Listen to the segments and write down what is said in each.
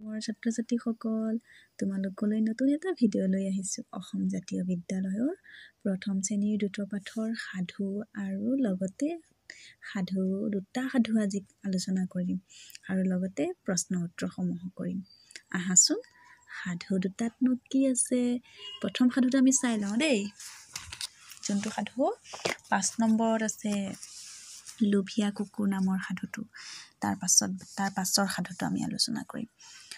মোৰ ছাত্ৰ-ছাত্ৰীসকল, তোমালোকলৈ নতুন এটা ভিডিঅ' লৈ আহিছোঁ। অসম জাতীয় বিদ্যালয়ৰ প্ৰথম শ্ৰেণীৰ দ্ৰুত পাঠৰ সাধু আৰু লগতে দুটা সাধু আজি আলোচনা কৰিম আৰু লগতে প্ৰশ্ন উত্তৰসমূহ কৰিম। আহাচোন সাধু দুটাতনো কি আছে? প্ৰথম সাধুটো আমি চাই লওঁ দেই। যোনটো সাধু 5 নম্বৰত আছে লোভিয়া কুকুৰ নামৰ সাধুটো। তাৰ পাছৰ সাধুটো আমি আলোচনা কৰিম।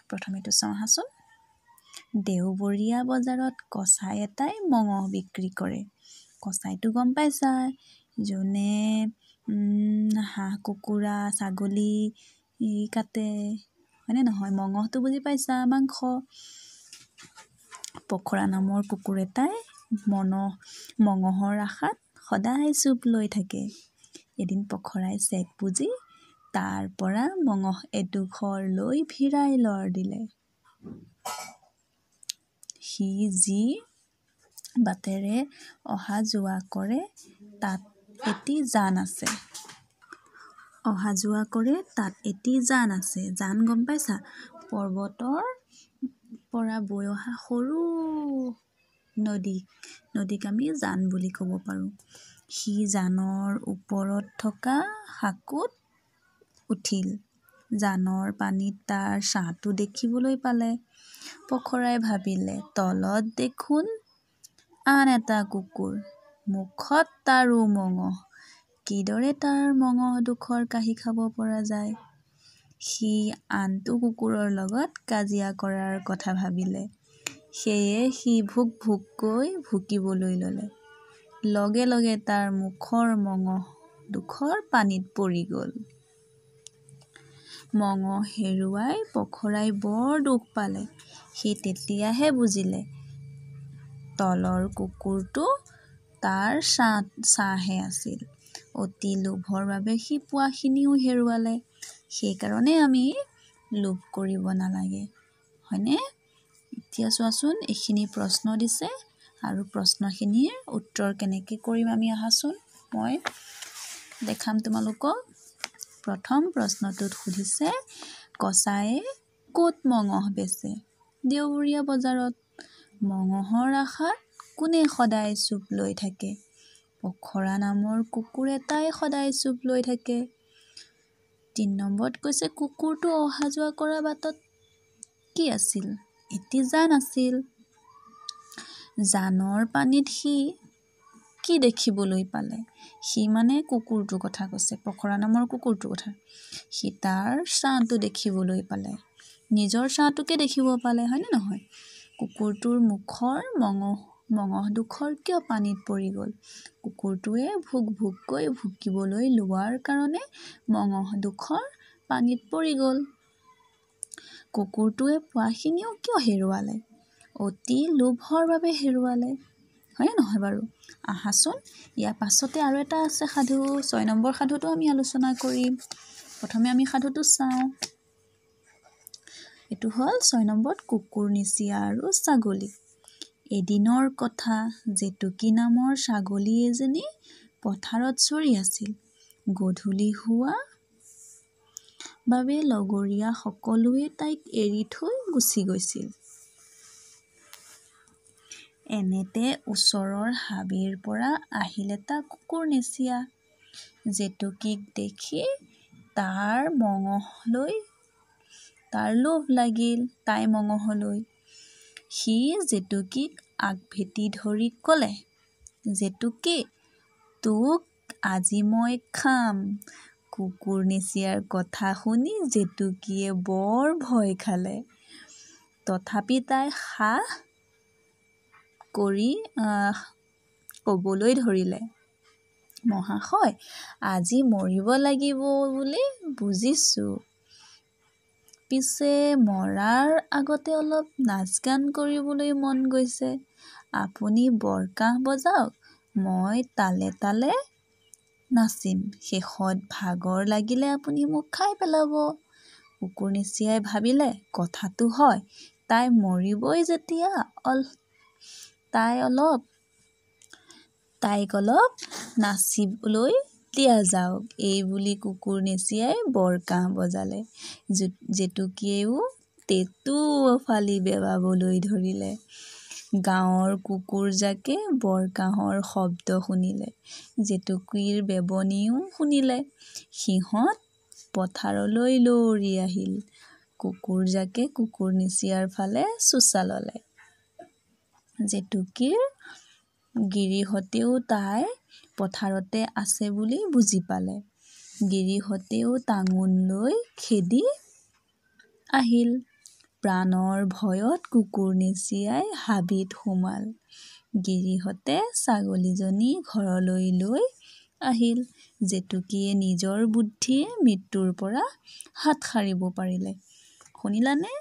প্ৰথমেতো চাওঁ আহাচোন। দেওবৰীয়া বজাৰত কচাই এটাই মঙহ বিক্ৰী কৰে। কচাইটো গম পাইছা, যোনে হাঁহ কুকুৰা ছাগলী কাটে, হয়নে নহয়? মঙহটো বুজি পাইছা, মাংস। পখৰা নামৰ কুকুৰ এটাই মঙহৰ আশাত সদায় চুপ লৈ থাকে। এদিন পখৰাই চেক বুজি তাৰ পৰা মঙহ এডোখৰ লৈ ভিৰাইলৰ দিলে। সি যি বাটেৰে অহা যোৱা কৰে তাত এটি জান আছে। জান গম পাইছা? পৰ্বতৰ পৰা বৈ অহা সৰু নদীক আমি জান বুলি ক'ব পাৰোঁ। সি জানৰ ওপৰত থকা সাঁকোত উঠিল। জানৰ পানীত তাৰ ছাঁটো দেখিবলৈ পালে। পখৰাই ভাবিলে, তলত দেখোন আন এটা কুকুৰ, মুখত তাৰো মঙহ। কিদৰে তাৰ মঙহ ডোখৰ কাঢ়ি খাব পৰা যায়? সি আনটো কুকুৰৰ লগত কাজিয়া কৰাৰ কথা ভাবিলে। সেয়ে সি ভুক ভুককৈ ভুকিবলৈ ল'লে। লগে লগে তাৰ মুখৰ মঙহ ডোখৰ পানীত পৰি গ'ল। মঙহ হেৰুৱাই পখৰাই বৰ দুখ পালে। সি তেতিয়াহে বুজিলে তলৰ কুকুৰটো তাৰ ছাঁহে আছিল। অতি লোভৰ বাবে সি পোৱাখিনিও হেৰুৱালে। সেইকাৰণে আমি লোভ কৰিব নালাগে, হয়নে? এতিয়া চোৱাচোন, এইখিনি প্ৰশ্ন দিছে আৰু প্ৰশ্নখিনিৰ উত্তৰ কেনেকৈ কৰিম আমি আহাচোন। মই দেখাম তোমালোকক। প্ৰথম প্ৰশ্নটোত সুধিছে, কচায়ে ক'ত মঙহ বেচে? দেওবৰীয়া বজাৰত। মঙহৰ আশাত কোনে সদায় চুপ লৈ থাকে? পখৰা নামৰ কুকুৰ এটাই সদায় চুপ লৈ থাকে। 3 নম্বৰত কৈছে, কুকুৰটো অহা যোৱা কৰা বাটত কি আছিল? এটি জান আছিল। জানৰ পানীত সি কি দেখিবলৈ পালে? সি মানে কুকুৰটোৰ কথা কৈছে, পখৰা নামৰ কুকুৰটোৰ কথা। সি তাৰ ছাঁটো দেখিবলৈ পালে। নিজৰ ছাঁটোকে দেখিব পালে, হয়নে নহয়? কুকুৰটোৰ মুখৰ মঙহ ডোখৰ কিয় পানীত পৰি গ'ল? কুকুৰটোৱে ভুক ভুককৈ ভুকিবলৈ লোৱাৰ কাৰণে মঙহ ডোখৰ পানীত পৰি গ'ল। কুকুৰটোৱে পোৱাখিনিও কিয় হেৰুৱালে? অতি লোভৰ বাবে হেৰুৱালে, হয়নে নহয় বাৰু? আহাচোন, ইয়াৰ পাছতে আৰু এটা আছে সাধু। 6 নম্বৰ সাধুটো আমি আলোচনা কৰিম। প্ৰথমে আমি সাধুটো চাওঁ। এইটো হ'ল 6 নম্বৰত কুকুৰ, নিচিয়া আৰু ছাগলী। এদিনৰ কথা, জেতুকী নামৰ ছাগলী এজনী পথাৰত চৰি আছিল। গধূলি হোৱা বাবে লগৰীয়া সকলোৱে তাইক এৰি থৈ গুচি গৈছিল। এনেতে ওচৰৰ হাবিৰ পৰা আহিল এটা কুকুৰ নিচিয়া। জেতুকীক দেখি তাই লোভ লাগিল মঙহলৈ। সি জেতুকীক আগভেটি ধৰি ক'লে, জেতুকী, তোক আজি মই খাম। কুকুৰ নিচিয়াৰ কথা শুনি জেতুকীয়ে বৰ ভয় খালে। তথাপি তাই সাহ কৰি ক'বলৈ ধৰিলে, মহাশয়, আজি মৰিব লাগিব বুলি বুজিছোঁ। পিছে মৰাৰ আগতে অলপ নাচ গান কৰিবলৈ মন গৈছে। আপুনি বৰকাহ বজাওক, মই তালে তালে নাচিম। শেষত ভাগৰ লাগিলে আপুনি মোক খাই পেলাব। কুকুৰ নিচিয়াই ভাবিলে, কথাটো হয়, তাই মৰিবই যেতিয়া তাইক অলপ নাচিবলৈ দিয়া যাওক। এই বুলি কুকুৰ নিচিয়াই বৰকাহ বজালে। জেতুকীয়েও তেতুও ফালি বেবাবলৈ ধৰিলে। গাঁৱৰ কুকুৰজাকে বৰকাঁহৰ শব্দ শুনিলে, জেতুকীৰ বেবনীও শুনিলে। সিহঁত পথাৰলৈ লৰি আহিল। কুকুৰজাকে কুকুৰনিচীয়াৰ ফালে চোঁচা ল'লে। জেতুকীৰ গিৰিহঁতেও তাই পথাৰতে আছে বুলি বুজি পালে। গিৰিহঁতেও টাঙোন লৈ খেদি আহিল। প্ৰাণৰ ভয়ত কুকুৰনিচীয়াই হাবিত সোমাল। গিৰিহঁতে ছাগলীজনী ঘৰলৈ লৈ আহিল। জেতুকীয়ে নিজৰ বুদ্ধিয়ে মৃত্যুৰ পৰা হাত সাৰিব পাৰিলে। শুনিলানে?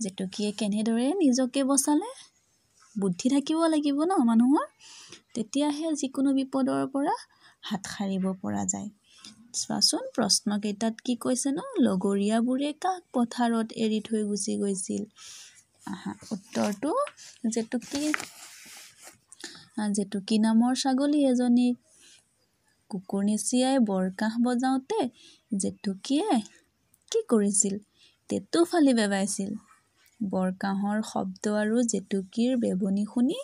জেতুকীয়ে কেনেদৰে নিজকে বচালে? বুদ্ধি থাকিব লাগিব ন মানুহৰ, তেতিয়াহে যিকোনো বিপদৰ পৰা হাত সাৰিব পৰা যায়। চোৱাচোন প্ৰশ্নকেইটাত কি কৈছেনো? লগৰীয়াবোৰে কাক পথাৰত এৰি থৈ গুচি গৈছিল? উত্তৰটো জেতুকী নামৰ ছাগলী এজনীক। কুকুৰনিচীয়াই বৰকাঁহ বজাওঁতে জেতুকীয়ে কি কৰিছিল? তেতু ফালি বেবাইছিল। বৰকাঁহৰ শব্দ আৰু জেতুকীৰ বেবনী শুনি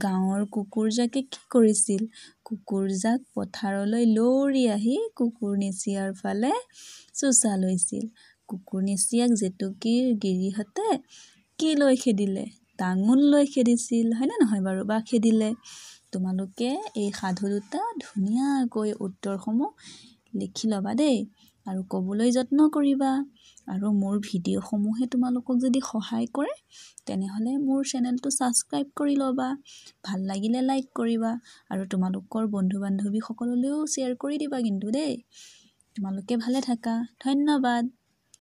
গাঁৱৰ কুকুৰজাকে কি কৰিছিল? কুকুৰজাক পথাৰলৈ লৰি আহি কুকুৰনিচীয়াৰ ফালে চোঁচা লৈছিল। কুকুৰনিচীয়াক জেতুকীৰ গিৰিহঁতে কি লৈ খেদিলে? টাঙোন লৈ খেদিছিল, হয়নে নহয় বাৰু? বা খেদিলে। তোমালোকে এই সাধু দুটা ধুনীয়াকৈ উত্তৰসমূহ লিখি ল'বা দেই, আৰু ক'বলৈ যত্ন কৰিবা। আৰু মোৰ ভিডিঅ'সমূহে তোমালোকক যদি সহায় কৰে, তেনেহ'লে মোৰ চেনেলটো ছাবস্ক্ৰাইব কৰি ল'বা। ভাল লাগিলে লাইক কৰিবা, আৰু তোমালোকৰ বন্ধু-বান্ধৱীসকললৈও শ্বেয়াৰ কৰি দিবা কিন্তু দেই। তোমালোকে ভালে থাকা। ধন্যবাদ।